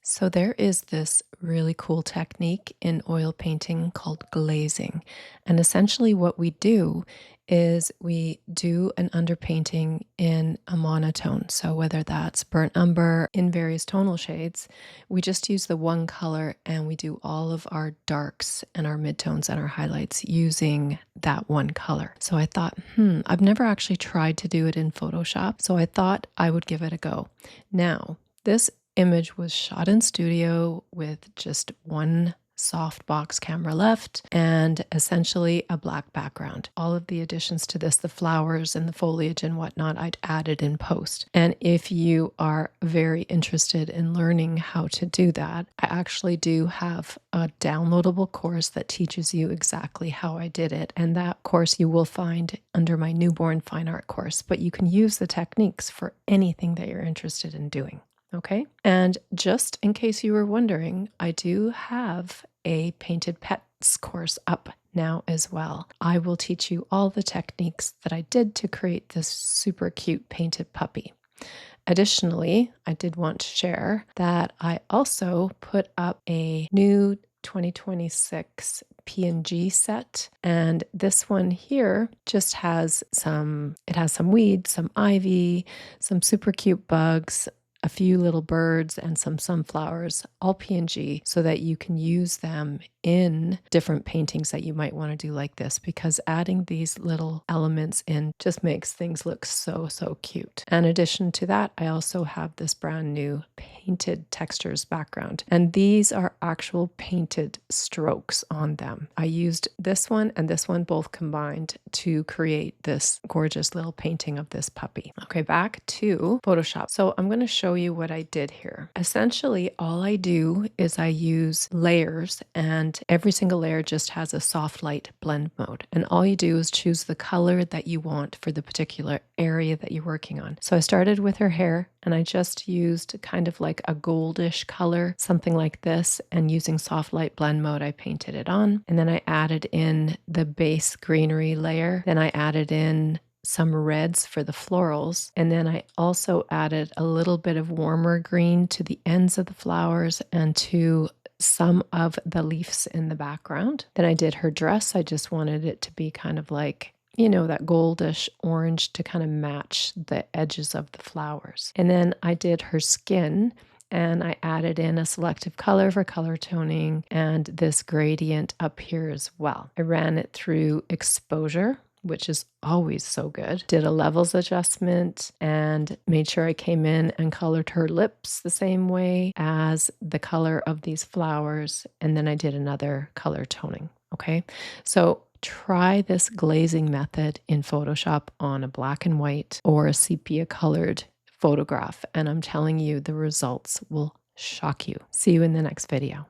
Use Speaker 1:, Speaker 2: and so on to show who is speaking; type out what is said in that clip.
Speaker 1: So there is this really cool technique in oil painting called glazing. And essentially what we do is we do an underpainting in a monotone. So whether that's burnt umber in various tonal shades, we just use the one color and we do all of our darks and our midtones and our highlights using that one color. So I thought, I've never actually tried to do it in Photoshop. So I thought I would give it a go. Now, this image was shot in studio with just one softbox camera left and essentially a black background. All of the additions to this, the flowers and the foliage and whatnot, I'd added in post. And if you are very interested in learning how to do that, I actually do have a downloadable course that teaches you exactly how I did it. And that course you will find under my newborn fine art course, but you can use the techniques for anything that you're interested in doing. Okay. And just in case you were wondering, I do have a painted pets course up now as well. I will teach you all the techniques that I did to create this super cute painted puppy. Additionally, I did want to share that I also put up a new 2026 PNG set, and this one here just has some weeds, some ivy, some super cute bugs, a few little birds, and some sunflowers, all PNG, so that you can use them in different paintings that you might want to do like this, because adding these little elements in just makes things look so cute. In addition to that, I also have this brand new painted textures background, and these are actual painted strokes on them. I used this one and this one both combined to create this gorgeous little painting of this puppy. Okay, back to Photoshop. So I'm going to show you what I did here. Essentially, all I do is I use layers, and every single layer just has a soft light blend mode. And all you do is choose the color that you want for the particular area that you're working on. So I started with her hair, and I just used kind of like a goldish color, something like this, and using soft light blend mode, I painted it on. And then I added in the base greenery layer. Then I added in some reds for the florals. And then I also added a little bit of warmer green to the ends of the flowers and to some of the leaves in the background. Then I did her dress. I just wanted it to be kind of like, you know, that goldish orange to kind of match the edges of the flowers. And then I did her skin, and I added in a selective color for color toning and this gradient up here as well. I ran it through exposure, which is always so good. Did a levels adjustment and made sure I came in and colored her lips the same way as the color of these flowers. And then I did another color toning. Okay. So try this glazing method in Photoshop on a black and white or a sepia colored photograph. And I'm telling you, the results will shock you. See you in the next video.